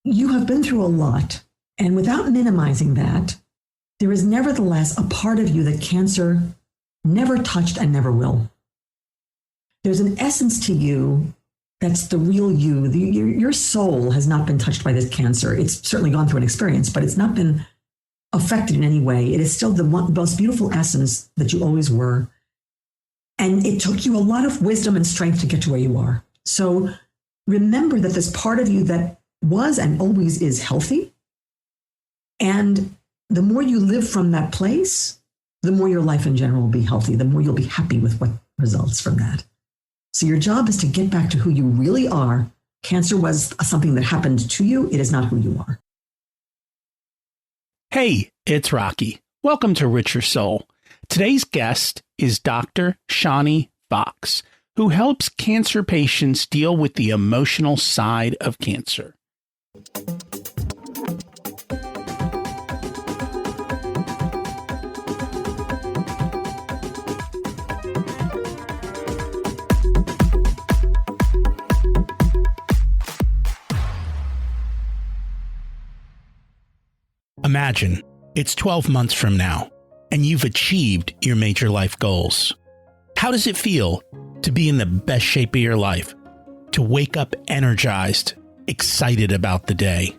you have been through a lot. And without minimizing that, there is nevertheless a part of you that cancer never touched and never will. There's an essence to you that's the real you. Your soul has not been touched by this cancer. It's certainly gone through an experience, but it's not been affected in any way. It is still the most beautiful essence that you always were. And it took you a lot of wisdom and strength to get to where you are. So remember that this part of you that was and always is healthy. And the more you live from that place, the more your life in general will be healthy, the more you'll be happy with what results from that. So your job is to get back to who you really are. Cancer was something that happened to you. It is not who you are. Hey, it's Rocky. Welcome to Richer Soul. Today's guest is Dr. Shani Fox, who helps cancer patients deal with the emotional side of cancer. Imagine it's 12 months from now, and you've achieved your major life goals. How does it feel to be in the best shape of your life? To wake up energized, excited about the day?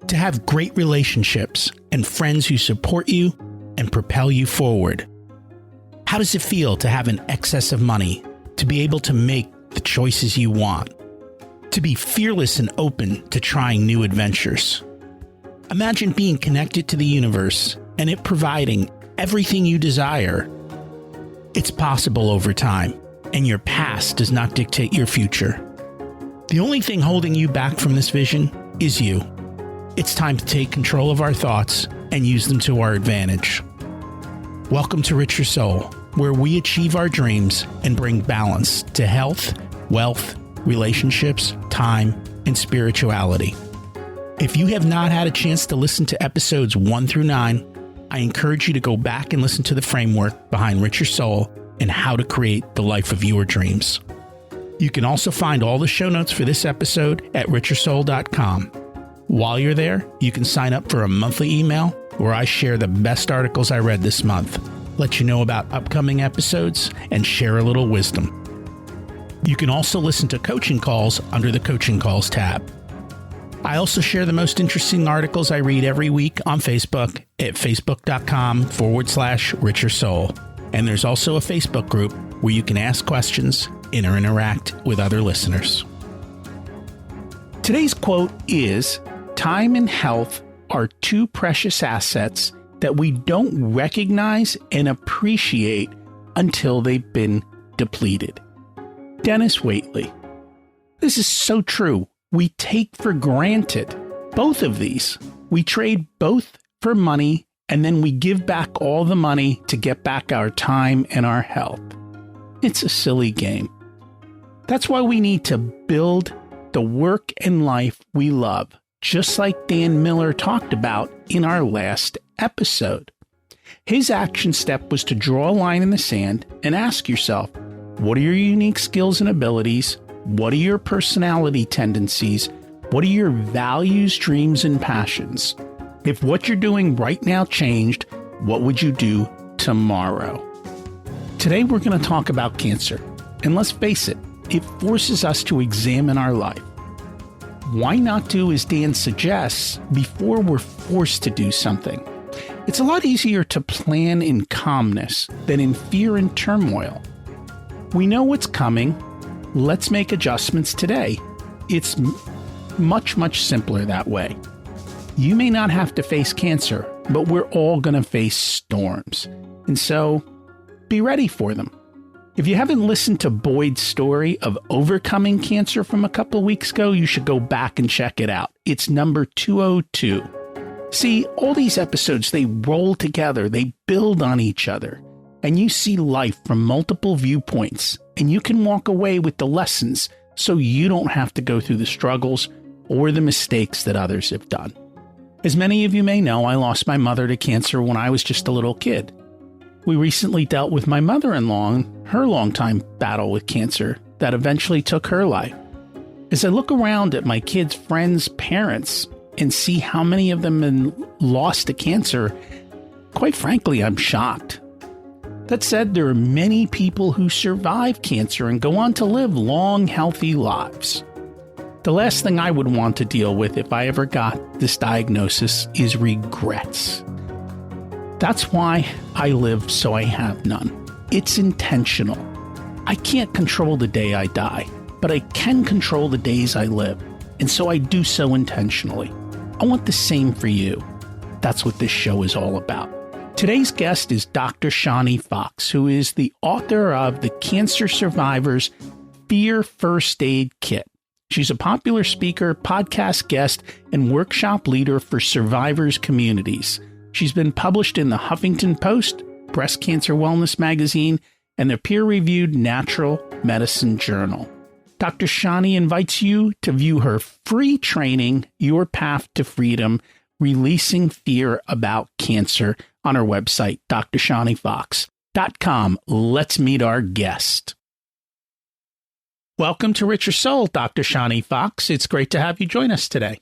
To have great relationships and friends who support you and propel you forward? How does it feel to have an excess of money, to be able to make the choices you want? To be fearless and open to trying new adventures? Imagine being connected to the universe and it providing everything you desire. It's possible over time, and your past does not dictate your future. The only thing holding you back from this vision is you. It's time to take control of our thoughts and use them to our advantage. Welcome to Richer Soul, where we achieve our dreams and bring balance to health, wealth, relationships, time, and spirituality. If you have not had a chance to listen to episodes 1 through 9, I encourage you to go back and listen to the framework behind Richer Soul and how to create the life of your dreams. You can also find all the show notes for this episode at richersoul.com. While you're there, you can sign up for a monthly email where I share the best articles I read this month, let you know about upcoming episodes, and share a little wisdom. You can also listen to coaching calls under the Coaching Calls tab. I also share the most interesting articles I read every week on Facebook at facebook.com/Richer Soul. And there's also a Facebook group where you can ask questions and interact with other listeners. Today's quote is, "Time and health are two precious assets that we don't recognize and appreciate until they've been depleted." Dennis Waitley. This is so true. We take for granted both of these. We trade both for money, and then we give back all the money to get back our time and our health. It's a silly game. That's why we need to build the work and life we love, just like Dan Miller talked about in our last episode. His action step was to draw a line in the sand and ask yourself, what are your unique skills and abilities? What are your personality tendencies? What are your values, dreams, and passions? If what you're doing right now changed, what would you do tomorrow? Today, we're going to talk about cancer. And let's face it, it forces us to examine our life. Why not do as Dan suggests before we're forced to do something? It's a lot easier to plan in calmness than in fear and turmoil. We know what's coming. Let's make adjustments today. It's much, much simpler that way. You may not have to face cancer, but we're all going to face storms. And so be ready for them. If you haven't listened to Boyd's story of overcoming cancer from a couple of weeks ago, you should go back and check it out. It's number 202. See, all these episodes, they roll together, they build on each other, and you see life from multiple viewpoints, and you can walk away with the lessons so you don't have to go through the struggles or the mistakes that others have done. As many of you may know, I lost my mother to cancer when I was just a little kid. We recently dealt with my mother-in-law and her longtime battle with cancer that eventually took her life. As I look around at my kids' friends' parents and see how many of them have lost to cancer, quite frankly, I'm shocked. That said, there are many people who survive cancer and go on to live long, healthy lives. The last thing I would want to deal with if I ever got this diagnosis is regrets. That's why I live so I have none. It's intentional. I can't control the day I die, but I can control the days I live, and so I do so intentionally. I want the same for you. That's what this show is all about. Today's guest is Dr. Shani Fox, who is the author of the Cancer Survivor's Fear First Aid Kit. She's a popular speaker, podcast guest, and workshop leader for survivors communities. She's been published in the Huffington Post, Breast Cancer Wellness Magazine, and the peer-reviewed Natural Medicine Journal. Dr. Shani invites you to view her free training, Your Path to Freedom, Releasing Fear About Cancer, on her website, drshanifox.com. Let's meet our guest. Welcome to Richer Soul, Dr. Shani Fox. It's great to have you join us today.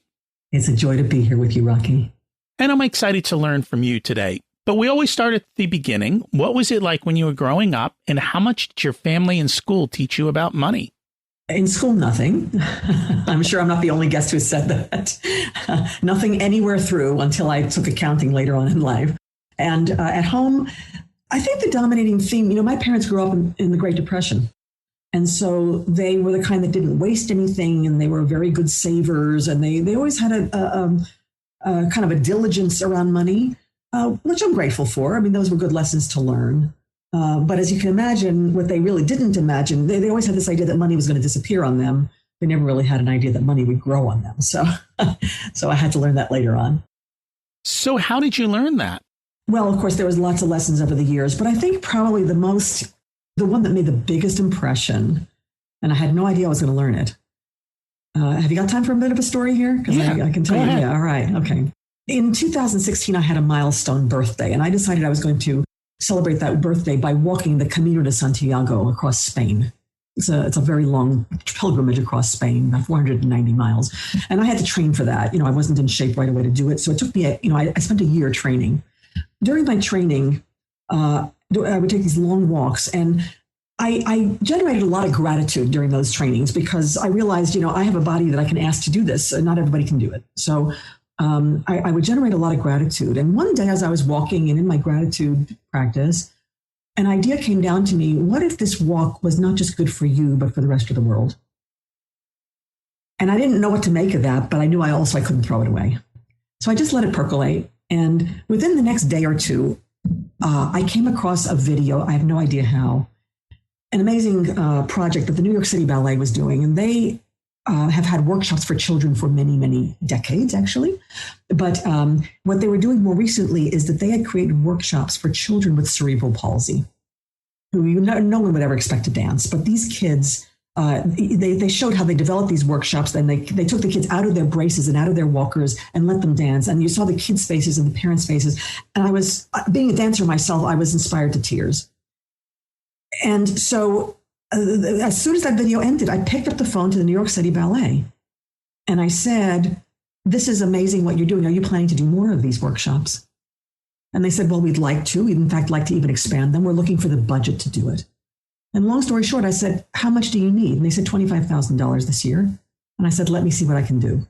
It's a joy to be here with you, Rocky. And I'm excited to learn from you today. But we always start at the beginning. What was it like when you were growing up, and how much did your family and school teach you about money? In school, nothing. I'm sure I'm not the only guest who said that. Nothing anywhere through until I took accounting later on in life. And at home, I think the dominating theme, my parents grew up in the Great Depression. And so they were the kind that didn't waste anything, and they were very good savers. And they always had a kind of a diligence around money, which I'm grateful for. I mean, those were good lessons to learn. But as you can imagine, what they really didn't imagine, they always had this idea that money was going to disappear on them. They never really had an idea that money would grow on them. So I had to learn that later on. So how did you learn that? Well, of course, there was lots of lessons over the years, but I think probably the one that made the biggest impression, and I had no idea I was going to learn it. Have you got time for a bit of a story here? Because I can tell you. Ahead. Yeah, all right. Okay. In 2016, I had a milestone birthday, and I decided I was going to celebrate that birthday by walking the Camino de Santiago across Spain. It's a very long pilgrimage across Spain, about 490 miles. And I had to train for that. I wasn't in shape right away to do it. So it took me, I spent a year training. During my training, I would take these long walks, and I generated a lot of gratitude during those trainings because I realized, I have a body that I can ask to do this, and not everybody can do it. So I would generate a lot of gratitude. And one day as I was walking and in my gratitude practice, an idea came down to me. What if this walk was not just good for you, but for the rest of the world? And I didn't know what to make of that, but I knew I couldn't throw it away. So I just let it percolate. And within the next day or two, I came across a video. I have no idea how. An amazing project that the New York City Ballet was doing. And they have had workshops for children for many, many decades, actually. But what they were doing more recently is that they had created workshops for children with cerebral palsy, who no one would ever expect to dance. But these kids, they showed how they developed these workshops. And they took the kids out of their braces and out of their walkers and let them dance. And you saw the kids' faces and the parents' faces. And I was, being a dancer myself, I was inspired to tears. And so as soon as that video ended, I picked up the phone to the New York City Ballet. And I said, this is amazing what you're doing. Are you planning to do more of these workshops? And they said, well, we'd like to. We'd in fact like to even expand them. We're looking for the budget to do it. And long story short, I said, how much do you need? And they said $25,000 this year. And I said, let me see what I can do.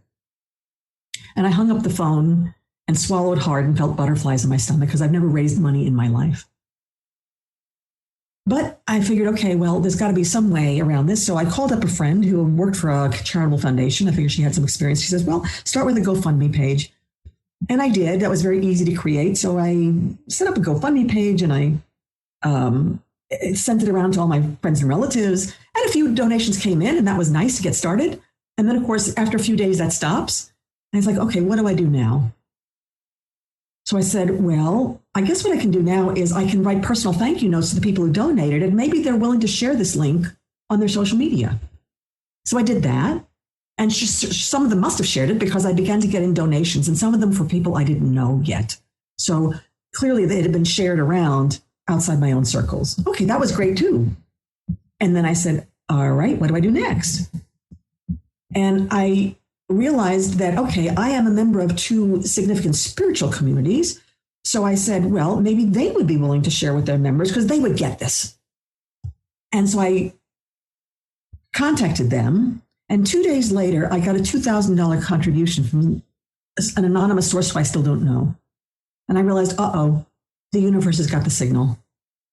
And I hung up the phone and swallowed hard and felt butterflies in my stomach because I've never raised money in my life. But I figured, okay, well, there's got to be some way around this. So I called up a friend who worked for a charitable foundation. I figured she had some experience. She says, well, start with a GoFundMe page. And I did. That was very easy to create. So I set up a GoFundMe page and I sent it around to all my friends and relatives. And a few donations came in, and that was nice to get started. And then, of course, after a few days, that stops. And it's like, okay, what do I do now? So I said, well, I guess what I can do now is I can write personal thank you notes to the people who donated, and maybe they're willing to share this link on their social media. So I did that. And some of them must have shared it because I began to get in donations, and some of them for people I didn't know yet. So clearly they had been shared around outside my own circles. Okay, that was great too. And then I said, all right, what do I do next? And I realized that, okay, I am a member of two significant spiritual communities. So I said, well, maybe they would be willing to share with their members because they would get this. And so I contacted them. And 2 days later, I got a $2,000 contribution from an anonymous source who I still don't know. And I realized, the universe has got the signal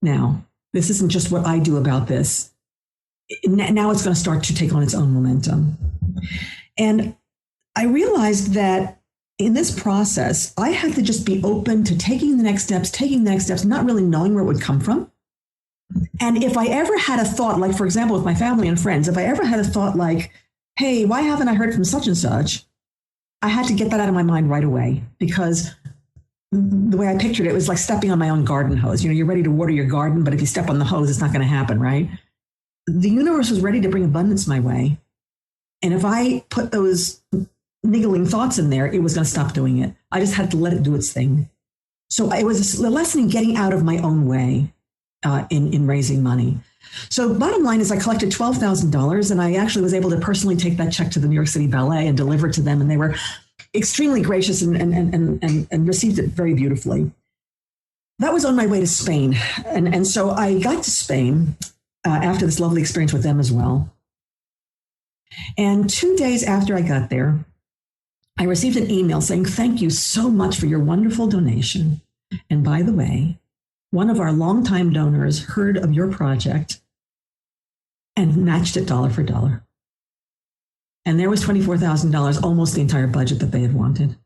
now. This isn't just what I do about this. Now it's going to start to take on its own momentum. And I realized that in this process, I had to just be open to taking the next steps, not really knowing where it would come from. And if I ever had a thought, like, for example, with my family and friends, if I ever had a thought like, hey, why haven't I heard from such and such? I had to get that out of my mind right away, because the way I pictured it was like stepping on my own garden hose. You're ready to water your garden, but if you step on the hose, it's not going to happen, right? The universe was ready to bring abundance my way. And if I put those niggling thoughts in there, it was going to stop doing it. I just had to let it do its thing. So it was a lesson in getting out of my own way in raising money. So bottom line is I collected $12,000, and I actually was able to personally take that check to the New York City Ballet and deliver it to them. And they were extremely gracious and received it very beautifully. That was on my way to Spain. And so I got to Spain after this lovely experience with them as well. And 2 days after I got there, I received an email saying, thank you so much for your wonderful donation. And by the way, one of our longtime donors heard of your project and matched it dollar for dollar. And there was $24,000, almost the entire budget that they had wanted.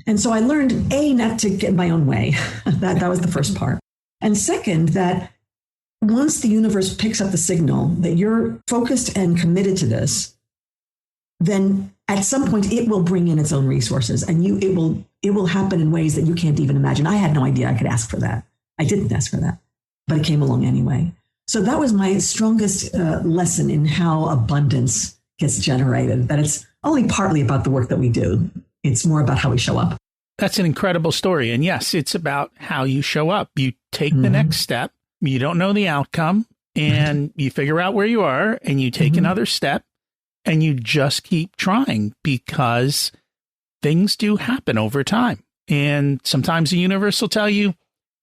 And so I learned, A, not to get in my own way. that was the first part. And second, that once the universe picks up the signal that you're focused and committed to this, then at some point it will bring in its own resources, and it will happen in ways that you can't even imagine. I had no idea I could ask for that. I didn't ask for that, but it came along anyway. So that was my strongest lesson in how abundance gets generated, that it's only partly about the work that we do. It's more about how we show up. That's an incredible story. And yes, it's about how you show up. You take the next step. You don't know the outcome, and you figure out where you are, and you take another step, and you just keep trying, because things do happen over time. And sometimes the universe will tell you,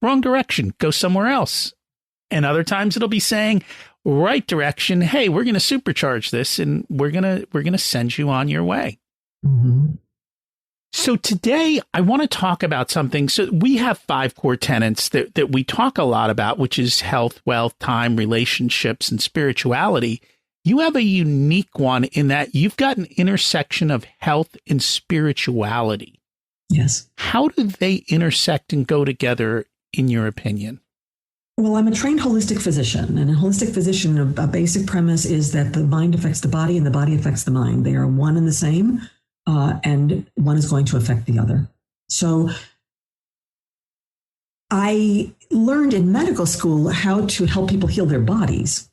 wrong direction, go somewhere else. And other times it'll be saying, right direction, hey, we're going to supercharge this, and we're going to send you on your way. So today I want to talk about something. So we have 5 core tenets that we talk a lot about, which is health, wealth, time, relationships, and spirituality. You have a unique one in that you've got an intersection of health and spirituality. Yes. How do they intersect and go together, in your opinion? Well, I'm a trained holistic physician, and a holistic physician, a basic premise is that the mind affects the body and the body affects the mind. They are one and the same, and one is going to affect the other. So I learned in medical school how to help people heal their bodies.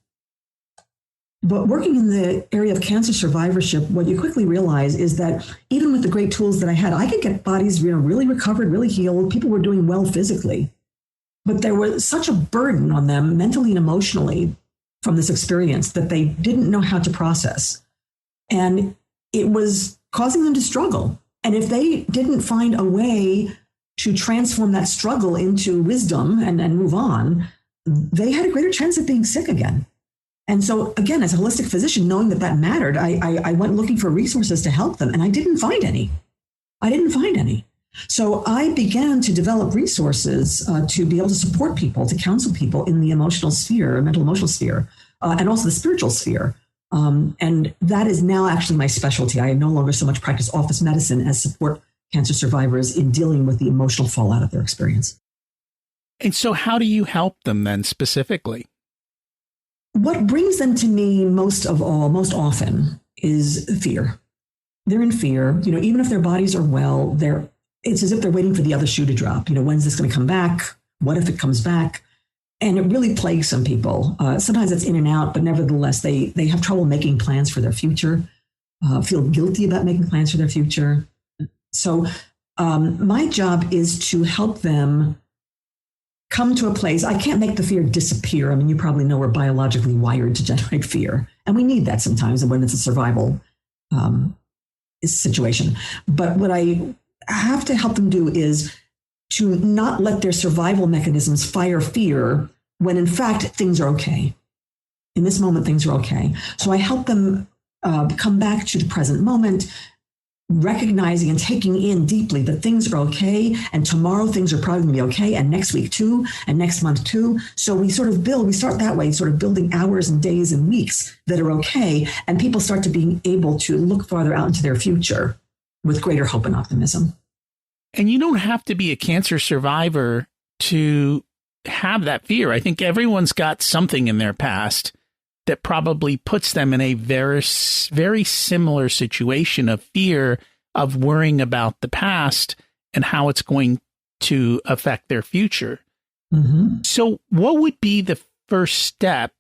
But working in the area of cancer survivorship, what you quickly realize is that even with the great tools that I had, I could get bodies really recovered, really healed. People were doing well physically. But there was such a burden on them mentally and emotionally from this experience that they didn't know how to process. And it was causing them to struggle. And if they didn't find a way to transform that struggle into wisdom and move on, they had a greater chance of being sick again. And so, again, as a holistic physician, knowing that mattered, I went looking for resources to help them, and I didn't find any. So I began to develop resources to be able to support people, to counsel people in the emotional sphere, mental emotional sphere, and also the spiritual sphere. And that is now actually my specialty. I no longer so much practice office medicine as support cancer survivors in dealing with the emotional fallout of their experience. And so how do you help them then specifically? What brings them to me most often is fear. They're in fear. Even if their bodies are well, it's as if they're waiting for the other shoe to drop. When's this going to come back? What if it comes back? And it really plagues some people. Sometimes it's in and out, but nevertheless, they have trouble making plans for their future, feel guilty about making plans for their future. So my job is to help them come to a place. I can't make the fear disappear. I mean, you probably know we're biologically wired to generate fear, and we need that sometimes when it's a survival situation. But what I have to help them do is to not let their survival mechanisms fire fear when in fact things are okay. In this moment, things are okay. So I help them come back to the present moment, recognizing and taking in deeply that things are okay, and tomorrow things are probably going to be okay, and next week too, and next month too. So we sort of we start that way, sort of building hours and days and weeks that are okay, and people start to being able to look farther out into their future with greater hope and optimism. And you don't have to be a cancer survivor to have that fear. I think everyone's got something in their past that probably puts them in a very, very similar situation of fear, of worrying about the past and how it's going to affect their future. Mm-hmm. So what would be the first step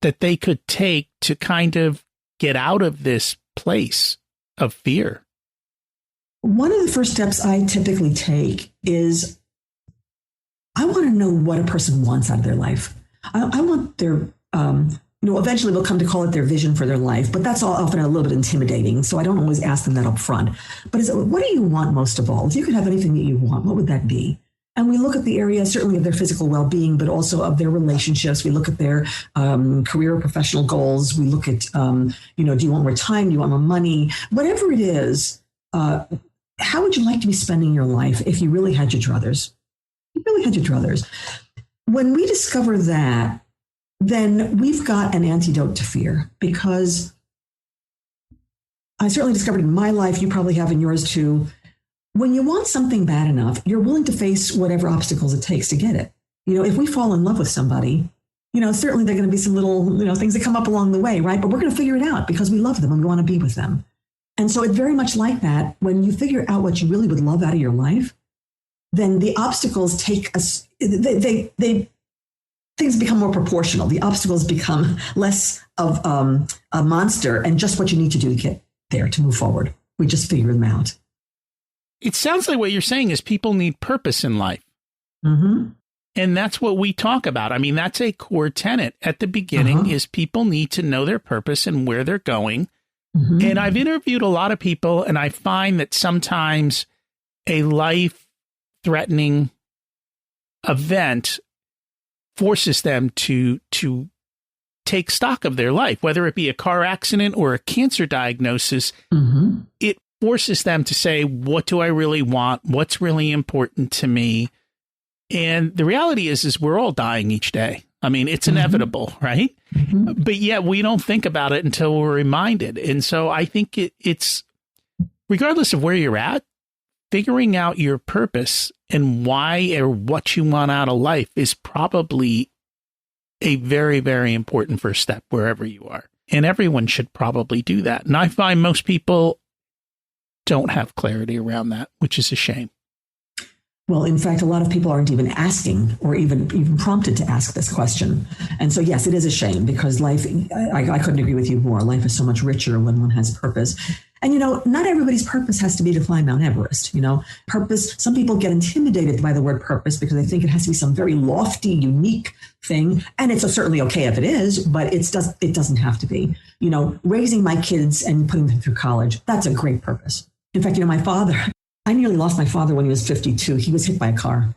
that they could take to kind of get out of this place of fear? One of the first steps I typically take is I want to know what a person wants out of their life. I want their, eventually we'll come to call it their vision for their life, but that's often a little bit intimidating. So I don't always ask them that up front. But what do you want most of all? If you could have anything that you want, what would that be? And we look at the area certainly of their physical well-being, but also of their relationships. We look at their career or professional goals. We look at, do you want more time? Do you want more money? Whatever it is, how would you like to be spending your life if you really had your druthers? You really had your druthers. When we discover that, then we've got an antidote to fear, because I certainly discovered in my life, you probably have in yours too, when you want something bad enough, you're willing to face whatever obstacles it takes to get it. If we fall in love with somebody, certainly there are going to be some little, things that come up along the way, right? But we're going to figure it out because we love them and we want to be with them. And so it's very much like that. When you figure out what you really would love out of your life, then the obstacles take us, things become more proportional. The obstacles become less of a monster and just what you need to do to get there, to move forward. We just figure them out. It sounds like what you're saying is people need purpose in life. Mm-hmm. And that's what we talk about. I mean, that's a core tenet at the beginning is people need to know their purpose and where they're going. Mm-hmm. And I've interviewed a lot of people, and I find that sometimes a life-threatening event forces them to take stock of their life, whether it be a car accident or a cancer diagnosis. Mm-hmm. It forces them to say, what do I really want? What's really important to me? And the reality is we're all dying each day. I mean, it's inevitable, right? Mm-hmm. But yet we don't think about it until we're reminded. And so I think it's, regardless of where you're at, figuring out your purpose and why or what you want out of life is probably a very, very important first step wherever you are. And everyone should probably do that. And I find most people don't have clarity around that, which is a shame. Well, in fact, a lot of people aren't even asking or even prompted to ask this question. And so, yes, it is a shame, because life, I couldn't agree with you more. Life is so much richer when one has purpose. And, not everybody's purpose has to be to climb Mount Everest. Purpose, some people get intimidated by the word purpose because they think it has to be some very lofty, unique thing. And it's certainly okay if it is, but it doesn't have to be. Raising my kids and putting them through college, that's a great purpose. In fact, my father, I nearly lost my father when he was 52. He was hit by a car.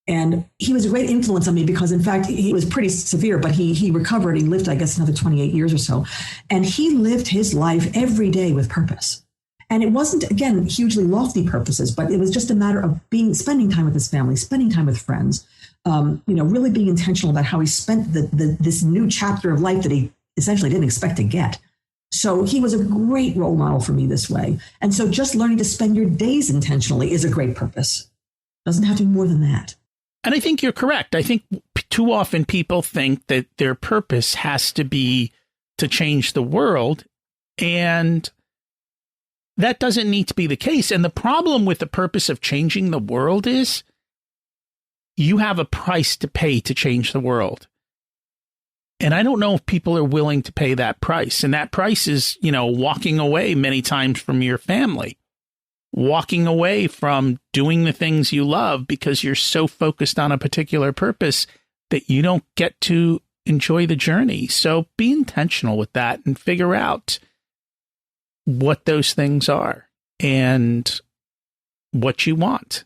And he was a great influence on me because, in fact, he was pretty severe, but he recovered. He lived, I guess, another 28 years or so. And he lived his life every day with purpose. And it wasn't, again, hugely lofty purposes, but it was just a matter of spending time with his family, spending time with friends, really being intentional about how he spent this new chapter of life that he essentially didn't expect to get. So he was a great role model for me this way. And so just learning to spend your days intentionally is a great purpose. Doesn't have to be more than that. And I think you're correct. I think too often people think that their purpose has to be to change the world. And that doesn't need to be the case. And the problem with the purpose of changing the world is you have a price to pay to change the world. And I don't know if people are willing to pay that price. And that price is, walking away many times from your family, walking away from doing the things you love because you're so focused on a particular purpose that you don't get to enjoy the journey. So be intentional with that and figure out what those things are and what you want.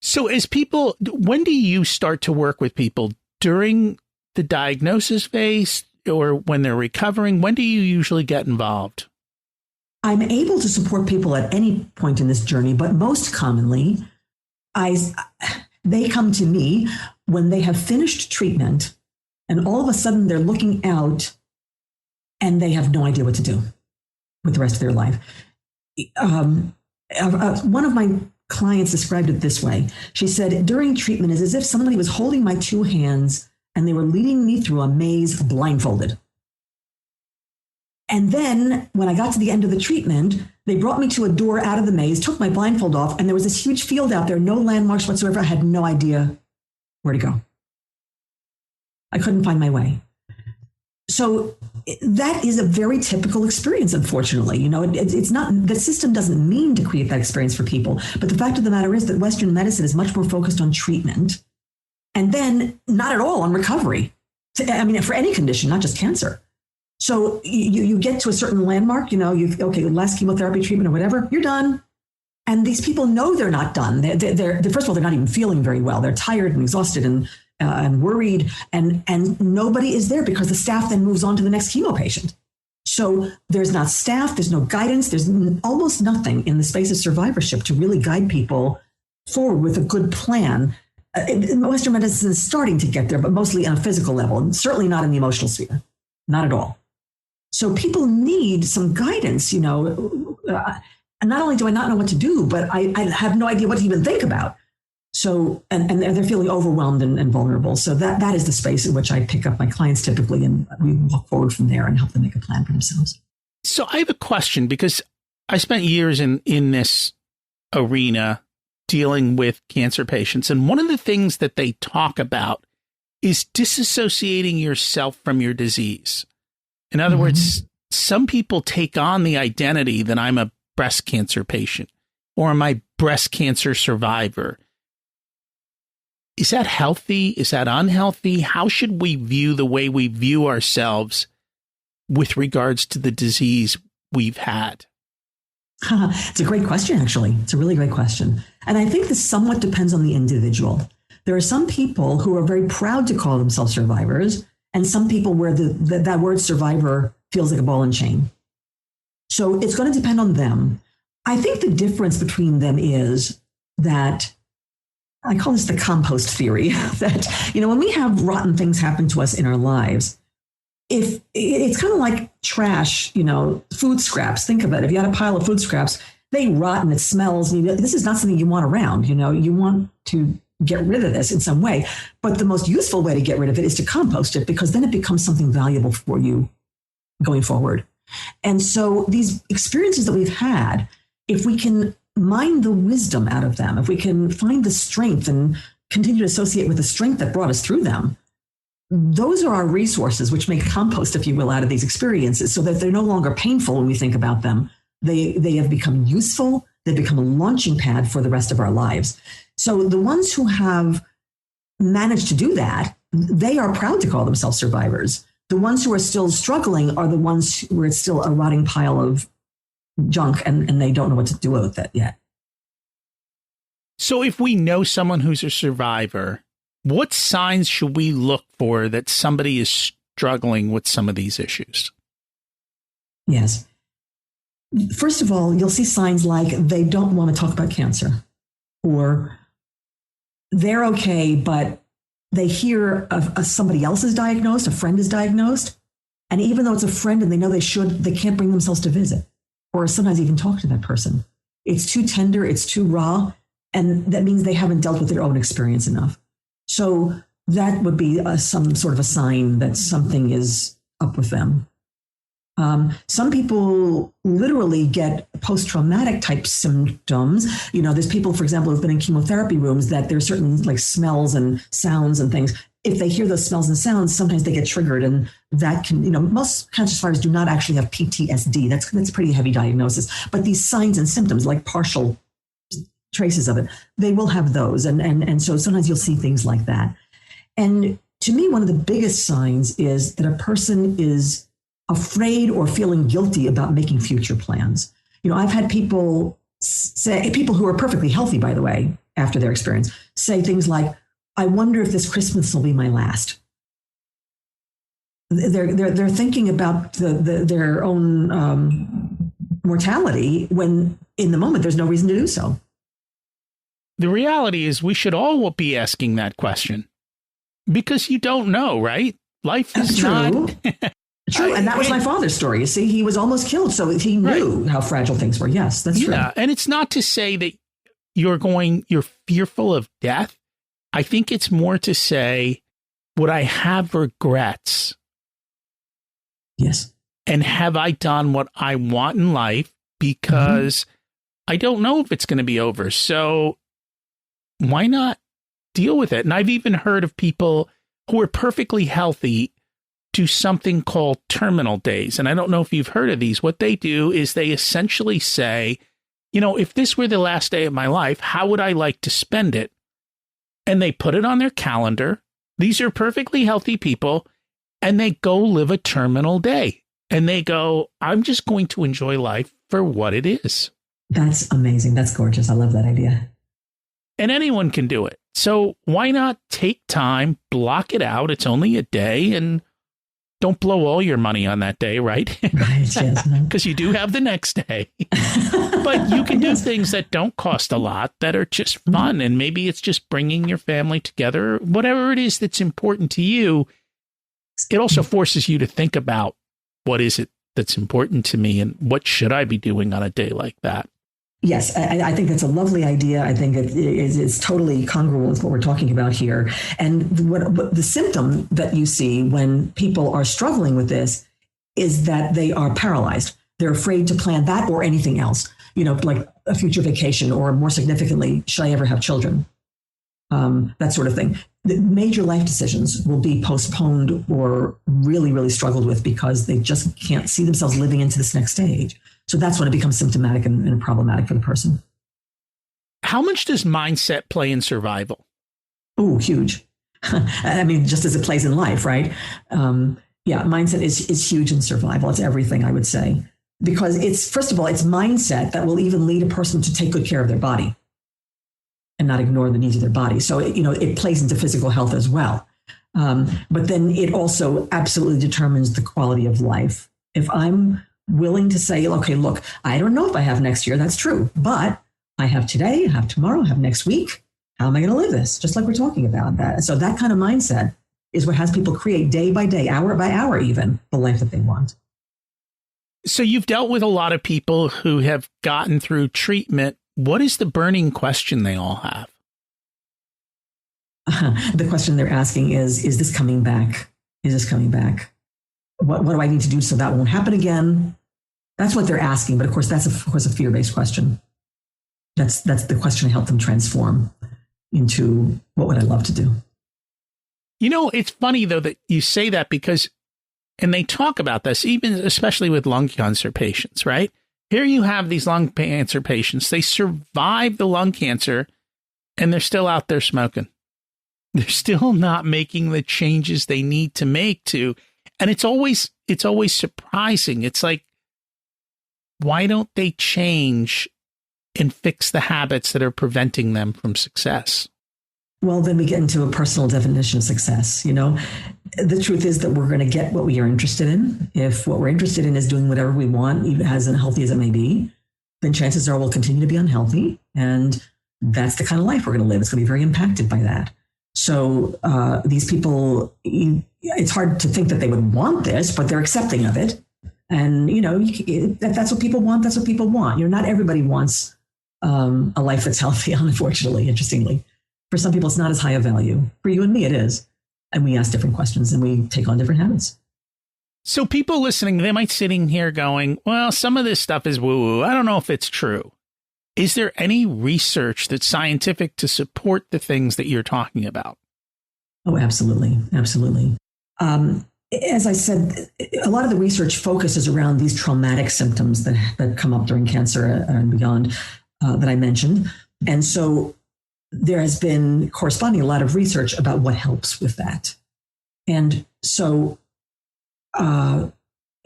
So when do you start to work with people? During the diagnosis phase or when they're recovering? When do you usually get involved? I'm able to support people at any point in this journey, but most commonly, they come to me when they have finished treatment and all of a sudden they're looking out and they have no idea what to do with the rest of their life. One of my clients described it this way. She said, during treatment, it's as if somebody was holding my two hands and they were leading me through a maze blindfolded. And then when I got to the end of the treatment, they brought me to a door out of the maze, took my blindfold off, and there was this huge field out there, no landmarks whatsoever. I had no idea where to go. I couldn't find my way. So that is a very typical experience, unfortunately. It's not, the system doesn't mean to create that experience for people. But the fact of the matter is that Western medicine is much more focused on treatment and then not at all on recovery. I mean, for any condition, not just cancer. So you get to a certain landmark, last chemotherapy treatment or whatever, you're done. And these people know they're not done. They're first of all, they're not even feeling very well. They're tired and exhausted and worried, and nobody is there because the staff then moves on to the next chemo patient. So there's not staff, there's no guidance, there's almost nothing in the space of survivorship to really guide people forward with a good plan. Western medicine is starting to get there, but mostly on a physical level, and certainly not in the emotional sphere, not at all. So people need some guidance, and not only do I not know what to do, but I have no idea what to even think about. So, and they're feeling overwhelmed and vulnerable. So that is the space in which I pick up my clients typically, and we walk forward from there and help them make a plan for themselves. So I have a question, because I spent years in this arena dealing with cancer patients. And one of the things that they talk about is disassociating yourself from your disease. In other words, some people take on the identity that I'm a breast cancer patient or I'm a breast cancer survivor. Is that healthy? Is that unhealthy? How should we view the way we view ourselves with regards to the disease we've had? It's a great question, actually. It's a really great question. And I think this somewhat depends on the individual. There are some people who are very proud to call themselves survivors, and some people where that word survivor feels like a ball and chain. So it's going to depend on them. I think the difference between them is that I call this the compost theory, that, when we have rotten things happen to us in our lives, if it's kind of like trash, food scraps. Think of it. If you had a pile of food scraps, they rot and it smells. And this is not something you want around. You want to get rid of this in some way. But the most useful way to get rid of it is to compost it, because then it becomes something valuable for you going forward. And so these experiences that we've had, if we can mine the wisdom out of them, if we can find the strength and continue to associate with the strength that brought us through them, those are our resources, which make compost, if you will, out of these experiences, so that they're no longer painful when we think about them. They have become useful. They become a launching pad for the rest of our lives. So the ones who have managed to do that, they are proud to call themselves survivors. The ones who are still struggling are the ones where it's still a rotting pile of junk and they don't know what to do with it yet. So if we know someone who's a survivor, what signs should we look for that somebody is struggling with some of these issues? Yes. First of all, you'll see signs like they don't want to talk about cancer, or they're okay, but they hear of somebody else is diagnosed, a friend is diagnosed, and even though it's a friend and they know they can't bring themselves to visit or sometimes even talk to that person. It's too tender, it's too raw, and that means they haven't dealt with their own experience enough. So that would be some sort of a sign that something is up with them. Some people literally get post-traumatic type symptoms. There's people, for example, who've been in chemotherapy rooms that there's certain like smells and sounds and things. If they hear those smells and sounds, sometimes they get triggered, and that can, most cancer survivors do not actually have PTSD. That's a pretty heavy diagnosis. But these signs and symptoms, like partial traces of it, they will have those. And so sometimes you'll see things like that. And to me, one of the biggest signs is that a person is afraid or feeling guilty about making future plans. I've had people who are perfectly healthy, by the way, after their experience, say things like, I wonder if this Christmas will be my last. They're thinking about their own mortality when in the moment there's no reason to do so. The reality is we should all be asking that question because you don't know, right? Life is true. Not... True. And that was my father's story. You see, he was almost killed. So he knew how fragile things were. Yes, that's true. Yeah. And it's not to say that you're fearful of death. I think it's more to say, would I have regrets? Yes. And have I done what I want in life? Because I don't know if it's going to be over. So why not deal with it? And I've even heard of people who are perfectly healthy do something called terminal days. And I don't know if you've heard of these. What they do is they essentially say, if this were the last day of my life, how would I like to spend it? And they put it on their calendar. These are perfectly healthy people. And they go live a terminal day. And they go, I'm just going to enjoy life for what it is. That's amazing. That's gorgeous. I love that idea. And anyone can do it. So why not take time, block it out? It's only a day, and don't blow all your money on that day, right? Right, yes. Because you do have the next day. But you can do things that don't cost a lot, that are just fun. And maybe it's just bringing your family together. Whatever it is that's important to you, it also forces you to think about what is it that's important to me and what should I be doing on a day like that? Yes, I think that's a lovely idea. I think it's totally congruent with what we're talking about here. And what the symptom that you see when people are struggling with this is that they are paralyzed. They're afraid to plan that or anything else, like a future vacation, or more significantly, should I ever have children? That sort of thing. The major life decisions will be postponed or really, really struggled with because they just can't see themselves living into this next stage. So that's when it becomes symptomatic and problematic for the person. How much does mindset play in survival? Oh, huge. I mean, just as it plays in life, right? Mindset is huge in survival. It's everything, I would say, because first of all, it's mindset that will even lead a person to take good care of their body and not ignore the needs of their body. So, it plays into physical health as well. But then it also absolutely determines the quality of life. If I'm willing to say, okay, look, I don't know if I have next year. That's true. But I have today, I have tomorrow, I have next week. How am I going to live this? Just like we're talking about that. So that kind of mindset is what has people create day by day, hour by hour, even the life that they want. So you've dealt with a lot of people who have gotten through treatment. What is the burning question they all have? The question they're asking is this coming back? Is this coming back? What do I need to do so that won't happen again? That's what they're asking. But of course, that's a fear-based question. That's the question I help them transform into what would I love to do? It's funny, though, that you say that because, and they talk about this, even especially with lung cancer patients, right? Here you have these lung cancer patients. They survive the lung cancer and they're still out there smoking. They're still not making the changes they need to make to. And it's always surprising. It's like, why don't they change and fix the habits that are preventing them from success? Well, then we get into a personal definition of success. The truth is that we're going to get what we are interested in. If what we're interested in is doing whatever we want, even as unhealthy as it may be, then chances are we'll continue to be unhealthy. And that's the kind of life we're going to live. It's going to be very impacted by that. So these people, it's hard to think that they would want this, but they're accepting of it. And, that's what people want. That's what people want. Not everybody wants a life that's healthy, unfortunately, interestingly. For some people, it's not as high a value. For you and me, it is. And we ask different questions and we take on different habits. So people listening, they might sitting here going, well, some of this stuff is woo-woo. I don't know if it's true. Is there any research that's scientific to support the things that you're talking about? Oh, absolutely. Absolutely. As I said, a lot of the research focuses around these traumatic symptoms that come up during cancer and beyond that I mentioned. And so there has been corresponding a lot of research about what helps with that. And so,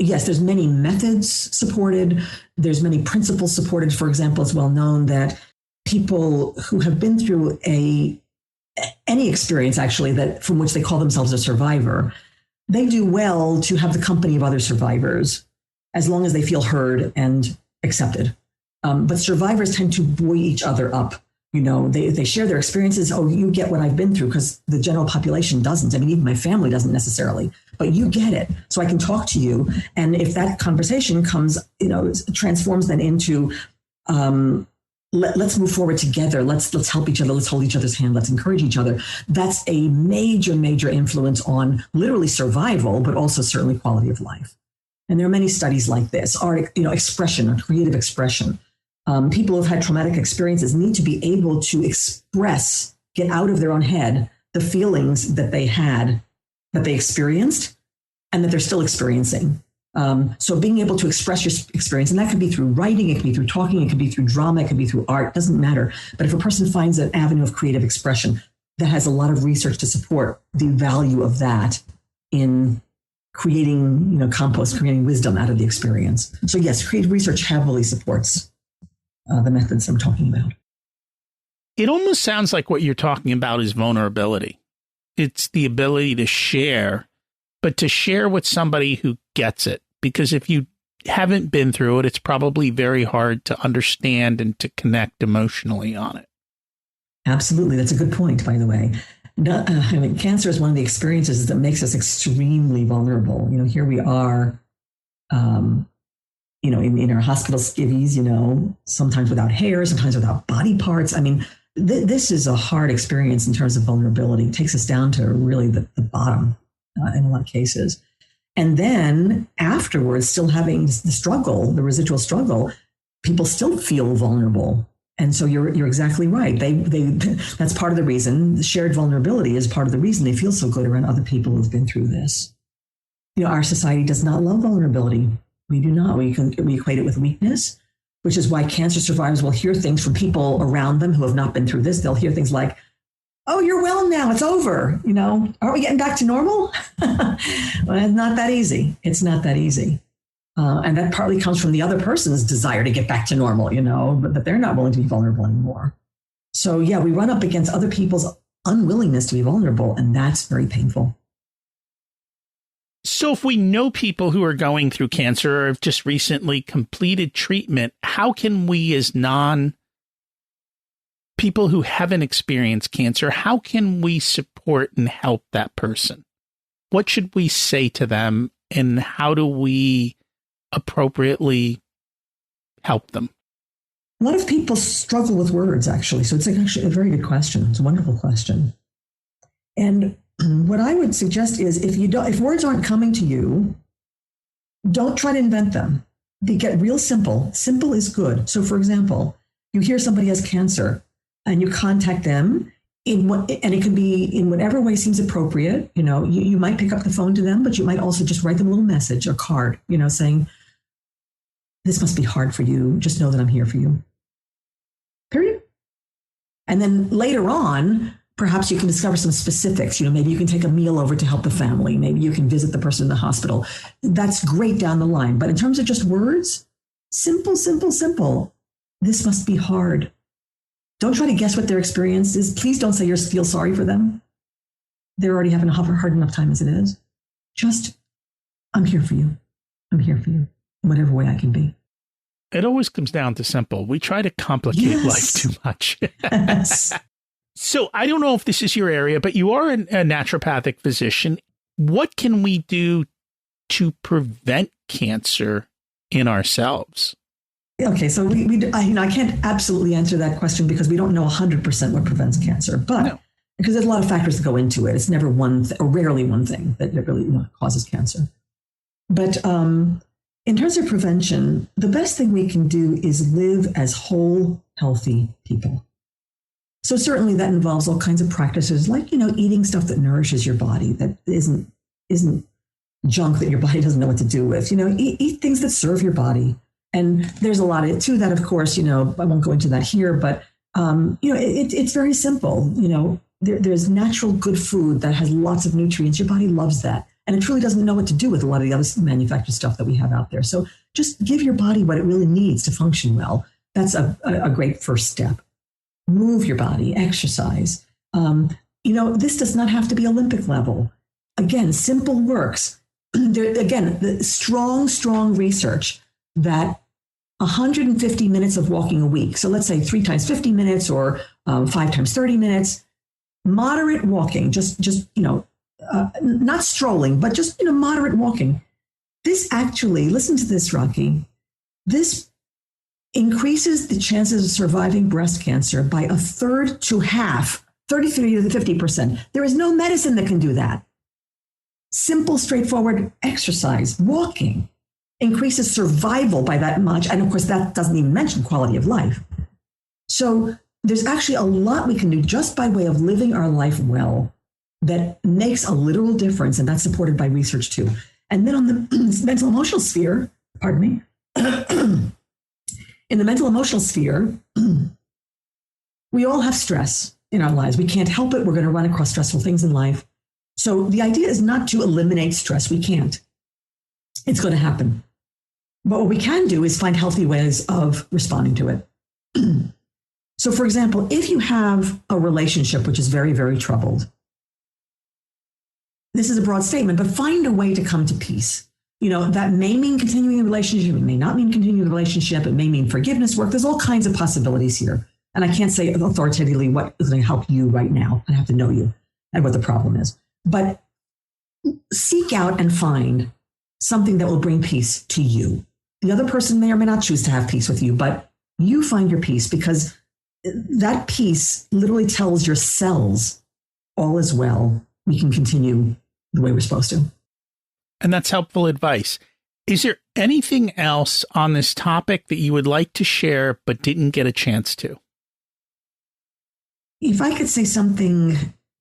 yes, there's many methods supported. There's many principles supported. For example, it's well known that people who have been through any experience actually that from which they call themselves a survivor, they do well to have the company of other survivors as long as they feel heard and accepted. But survivors tend to buoy each other up. They share their experiences. Oh, you get what I've been through, because the general population doesn't. I mean, even my family doesn't necessarily, but you get it. So I can talk to you. And if that conversation comes, transforms then into, let's move forward together. Let's help each other. Let's hold each other's hand. Let's encourage each other. That's a major, major influence on literally survival, but also certainly quality of life. And there are many studies like this. Art, expression or creative expression. People who've had traumatic experiences need to be able to express, get out of their own head, the feelings that they had, that they experienced, and that they're still experiencing. So being able to express your experience, and that could be through writing, it could be through talking, it could be through drama, it could be through art, doesn't matter. But if a person finds an avenue of creative expression, that has a lot of research to support the value of that in creating, compost, creating wisdom out of the experience. So yes, creative research heavily supports the methods I'm talking about. It almost sounds like what you're talking about is vulnerability. It's the ability to share, but to share with somebody who gets it. Because if you haven't been through it, it's probably very hard to understand and to connect emotionally on it. Absolutely. That's a good point, by the way. Cancer is one of the experiences that makes us extremely vulnerable. Here we are, in our hospital skivvies, sometimes without hair, sometimes without body parts. I mean, this is a hard experience in terms of vulnerability. It takes us down to really the bottom in a lot of cases. And then afterwards, still having the struggle, the residual struggle, people still feel vulnerable. And so you're exactly right. They that's part of the reason. The shared vulnerability is part of the reason they feel so good around other people who've been through this. Our society does not love vulnerability. We do not. We equate it with weakness, which is why cancer survivors will hear things from people around them who have not been through this. They'll hear things like, "Oh, you're well now. It's over. Aren't we getting back to normal?" Well, it's not that easy. It's not that easy. And that partly comes from the other person's desire to get back to normal, but that they're not willing to be vulnerable anymore. So yeah, we run up against other people's unwillingness to be vulnerable, and that's very painful. So if we know people who are going through cancer or have just recently completed treatment, how can we as people who haven't experienced cancer, how can we support and help that person? What should we say to them, and how do we appropriately help them? A lot of people struggle with words, actually. So it's actually a very good question. It's a wonderful question. And what I would suggest is if words aren't coming to you, don't try to invent them. They get real simple. Simple is good. So for example, you hear somebody has cancer and you contact them and it can be in whatever way seems appropriate. You might pick up the phone to them, but you might also just write them a little message or card, saying, "This must be hard for you. Just know that I'm here for you." Period. And then later on, perhaps you can discover some specifics. Maybe you can take a meal over to help the family. Maybe you can visit the person in the hospital. That's great down the line. But in terms of just words, simple, simple, simple. This must be hard. Don't try to guess what their experience is. Please don't say you feel sorry for them. They're already having a hard enough time as it is. Just, I'm here for you. I'm here for you, in whatever way I can be. It always comes down to simple. We try to complicate life too much. Yes. So I don't know if this is your area, but you are a naturopathic physician. What can we do to prevent cancer in ourselves? Okay, so I can't absolutely answer that question because we don't know 100% what prevents cancer, but because there's a lot of factors that go into it. It's never or rarely one thing that really causes cancer. But in terms of prevention, the best thing we can do is live as whole, healthy people. So certainly that involves all kinds of practices like, eating stuff that nourishes your body, that isn't junk that your body doesn't know what to do with. Eat things that serve your body. And there's a lot to that, of course, I won't go into that here, but, it's very simple. There's natural good food that has lots of nutrients. Your body loves that. And it truly doesn't know what to do with a lot of the other manufactured stuff that we have out there. So just give your body what it really needs to function well. That's a great first step. Move your body, exercise. This does not have to be Olympic level. Again, simple works. Again, the strong research that 150 minutes of walking a week. So let's say 3 times 50 minutes or 5 times 30 minutes. Moderate walking, not strolling, but just, moderate walking. This actually, listen to this, Rocky, this increases the chances of surviving breast cancer by a third to half, 33 to 50%. There is no medicine that can do that. Simple, straightforward exercise, walking, increases survival by that much. And of course, that doesn't even mention quality of life. So there's actually a lot we can do just by way of living our life well that makes a literal difference. And that's supported by research too. And then on the mental emotional sphere, pardon me, in the mental emotional sphere, we all have stress in our lives. We can't help it. We're going to run across stressful things in life. So the idea is not to eliminate stress. We can't. It's going to happen. But what we can do is find healthy ways of responding to it. So, for example, if you have a relationship which is very, very troubled, this is a broad statement, but find a way to come to peace. That may mean continuing the relationship. It may not mean continuing the relationship. It may mean forgiveness work. There's all kinds of possibilities here. And I can't say authoritatively what is going to help you right now. I have to know you and what the problem is. But seek out and find something that will bring peace to you. The other person may or may not choose to have peace with you, but you find your peace, because that peace literally tells your cells all is well. We can continue the way we're supposed to. And that's helpful advice. Is there anything else on this topic that you would like to share but didn't get a chance to? If I could say something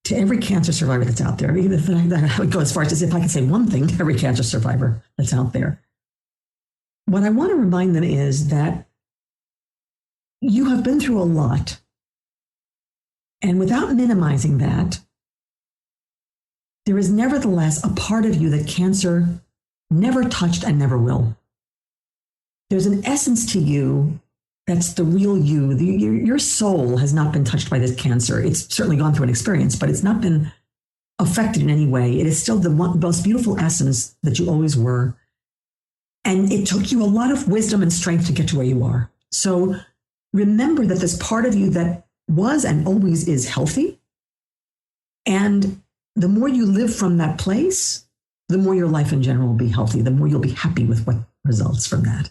to every cancer survivor that's out there, even if I would go as far as to say, if I could say one thing to every cancer survivor that's out there, what I want to remind them is that you have been through a lot. And without minimizing that, there is nevertheless a part of you that cancer never touched and never will. There's an essence to you that's the real you. Your soul has not been touched by this cancer. It's certainly gone through an experience, but it's not been affected in any way. It is still the most beautiful essence that you always were. And it took you a lot of wisdom and strength to get to where you are. So remember that this part of you that was and always is healthy. And the more you live from that place, the more your life in general will be healthy, the more you'll be happy with what results from that.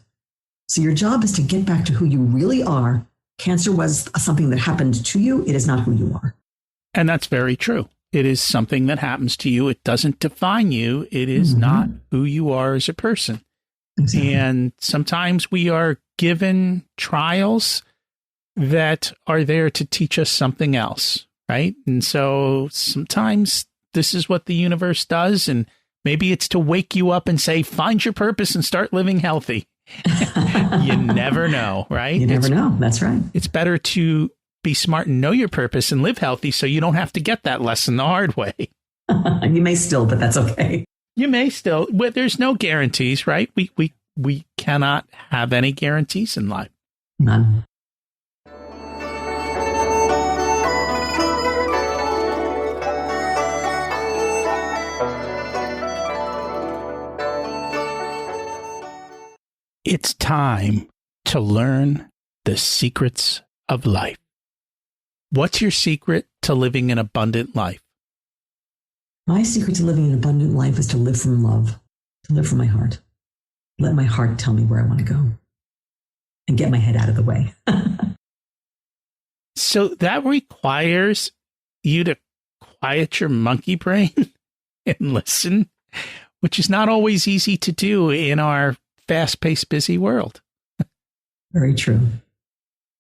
So your job is to get back to who you really are. Cancer was something that happened to you. It is not who you are. And that's very true. It is something that happens to you. It doesn't define you. It is not who you are as a person. Exactly. And sometimes we are given trials that are there to teach us something else, right? And so sometimes this is what the universe does. And maybe it's to wake you up and say, find your purpose and start living healthy. You never know, right? You never know. That's right. It's better to be smart and know your purpose and live healthy so you don't have to get that lesson the hard way. You may still, but that's okay. You may still, but there's no guarantees, right? We cannot have any guarantees in life. None. It's time to learn the secrets of life. What's your secret to living an abundant life? My secret to living an abundant life is to live from love, to live from my heart. Let my heart tell me where I want to go and get my head out of the way. So that requires you to quiet your monkey brain and listen, which is not always easy to do in our fast-paced, busy world. Very true.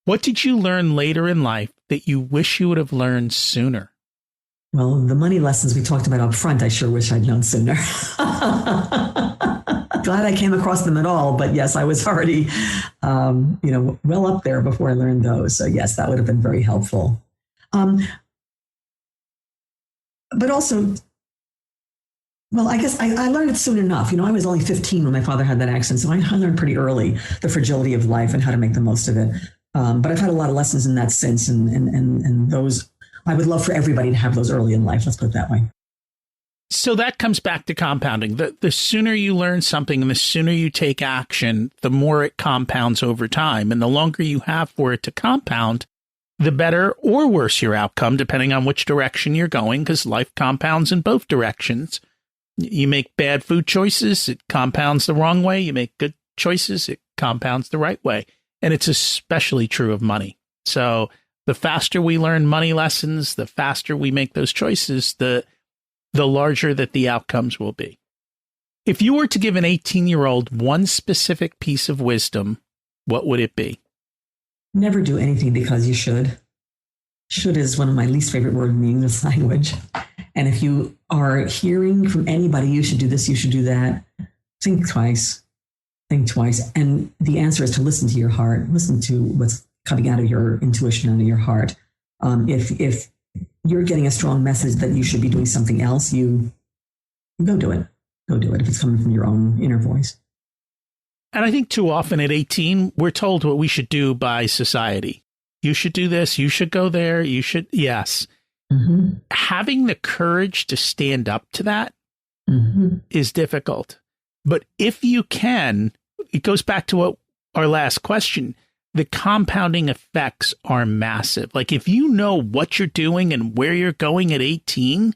What did you learn later in life that you wish you would have learned sooner? Well, the money lessons we talked about up front, I sure wish I'd known sooner. Glad I came across them at all. But yes, I was already, well up there before I learned those. So yes, that would have been very helpful. But also, Well, I guess I learned it soon enough. I was only 15 when my father had that accident, so I learned pretty early the fragility of life and how to make the most of it. But I've had a lot of lessons in that sense, and those I would love for everybody to have those early in life. Let's put it that way. So that comes back to compounding. The sooner you learn something and the sooner you take action, the more it compounds over time. And the longer you have for it to compound, the better or worse your outcome, depending on which direction you're going, because life compounds in both directions. You make bad food choices, it compounds the wrong way. You make good choices, it compounds the right way. And it's especially true of money. So the faster we learn money lessons, the faster we make those choices, the larger that the outcomes will be. If you were to give an 18-year-old one specific piece of wisdom, what would it be? Never do anything because you should. Should is one of my least favorite words in the English language. And if you are hearing from anybody, you should do this, you should do that, think twice. Think twice. And the answer is to listen to your heart. Listen to what's coming out of your intuition, out of your heart. If you're getting a strong message that you should be doing something else, you go do it. Go do it if it's coming from your own inner voice. And I think too often at 18, we're told what we should do by society. You should do this. You should go there. You should. Yes. Mm-hmm. Having the courage to stand up to that is difficult. But if you can, it goes back to what our last question. The compounding effects are massive. Like if you know what you're doing and where you're going at 18,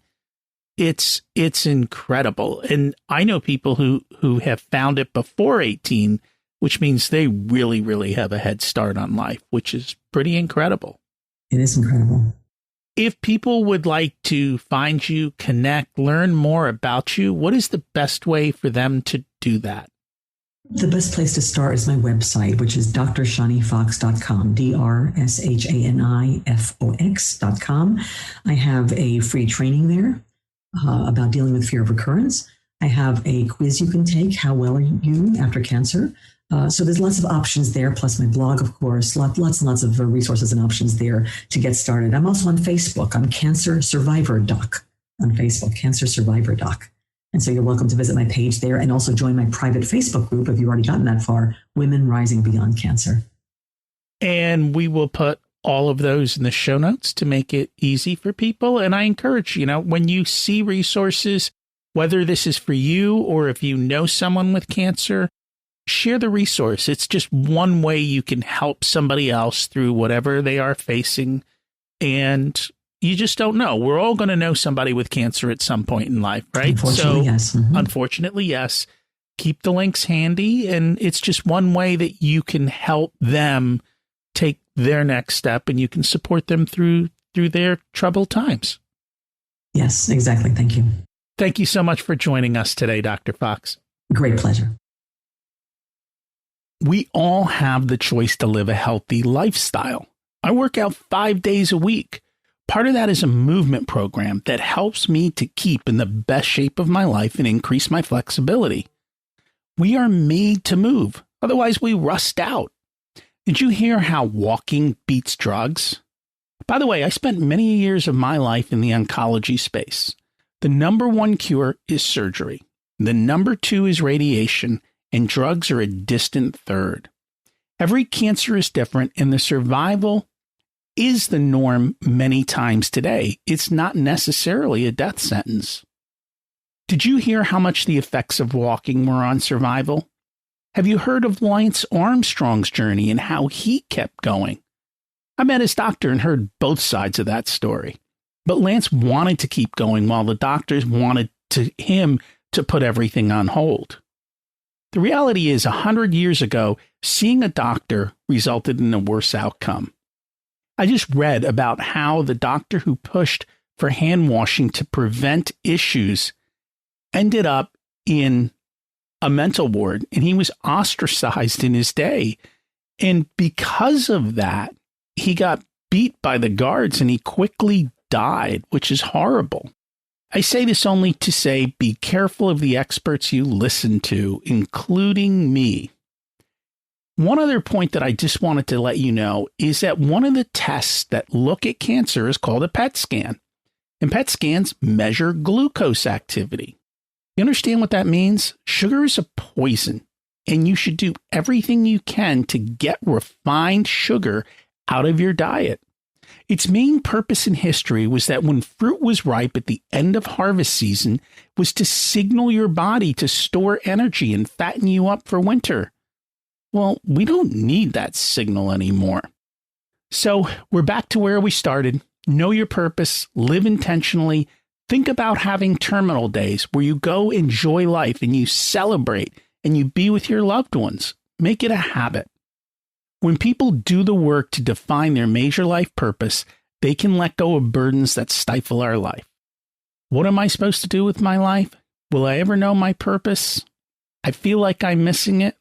it's incredible. And I know people who have found it before 18, which means they really, really have a head start on life, which is pretty incredible. It is incredible. If people would like to find you, connect, learn more about you, what is the best way for them to do that? The best place to start is my website, which is drshanifox.com, drshanifox.com. I have a free training there about dealing with fear of recurrence. I have a quiz you can take, How Well Are You After Cancer? So there's lots of options there, plus my blog, of course, lots and lots of resources and options there to get started. I'm also on Facebook. I'm Cancer Survivor Doc on Facebook, Cancer Survivor Doc. And so you're welcome to visit my page there and also join my private Facebook group, if you've already gotten that far, Women Rising Beyond Cancer. And we will put all of those in the show notes to make it easy for people. And I encourage, when you see resources, whether this is for you or if you know someone with cancer, share the resource. It's just one way you can help somebody else through whatever they are facing. And you just don't know. We're all going to know somebody with cancer at some point in life, right? Unfortunately, yes. Mm-hmm. Unfortunately, yes. Keep the links handy. And it's just one way that you can help them take their next step and you can support them through their troubled times. Yes, exactly. Thank you. Thank you so much for joining us today, Dr. Fox. Great pleasure. We all have the choice to live a healthy lifestyle. I work out 5 days a week. Part of that is a movement program that helps me to keep in the best shape of my life and increase my flexibility. We are made to move. Otherwise, we rust out. Did you hear how walking beats drugs? By the way, I spent many years of my life in the oncology space. The number one cure is surgery. The number two is radiation, and drugs are a distant third. Every cancer is different, and the survival is the norm many times today. It's not necessarily a death sentence. Did you hear how much the effects of walking were on survival? Have you heard of Lance Armstrong's journey and how he kept going? I met his doctor and heard both sides of that story. But Lance wanted to keep going while the doctors wanted him to put everything on hold. The reality is, 100 years ago, seeing a doctor resulted in a worse outcome. I just read about how the doctor who pushed for hand washing to prevent issues ended up in a mental ward, and he was ostracized in his day. And because of that, he got beat by the guards and he quickly died, which is horrible. I say this only to say, be careful of the experts you listen to, including me. One other point that I just wanted to let you know is that one of the tests that look at cancer is called a PET scan. And PET scans measure glucose activity. You understand what that means? Sugar is a poison, and you should do everything you can to get refined sugar out of your diet. Its main purpose in history was that when fruit was ripe at the end of harvest season was to signal your body to store energy and fatten you up for winter. Well, we don't need that signal anymore. So we're back to where we started. Know your purpose, live intentionally. Think about having terminal days where you go enjoy life and you celebrate and you be with your loved ones. Make it a habit. When people do the work to define their major life purpose, they can let go of burdens that stifle our life. What am I supposed to do with my life? Will I ever know my purpose? I feel like I'm missing it.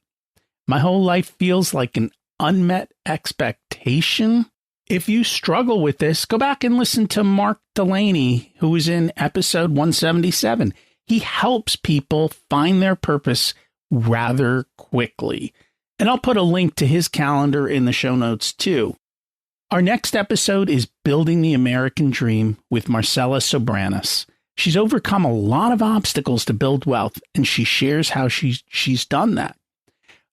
My whole life feels like an unmet expectation. If you struggle with this, go back and listen to Mark Delaney, who was in episode 177. He helps people find their purpose rather quickly. And I'll put a link to his calendar in the show notes too. Our next episode is Building the American Dream with Marcella Sobranis. She's overcome a lot of obstacles to build wealth, and she shares how she's done that.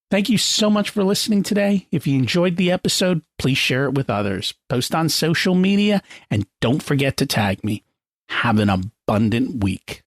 Thank you so much for listening today. If you enjoyed the episode, please share it with others. Post on social media, and don't forget to tag me. Have an abundant week.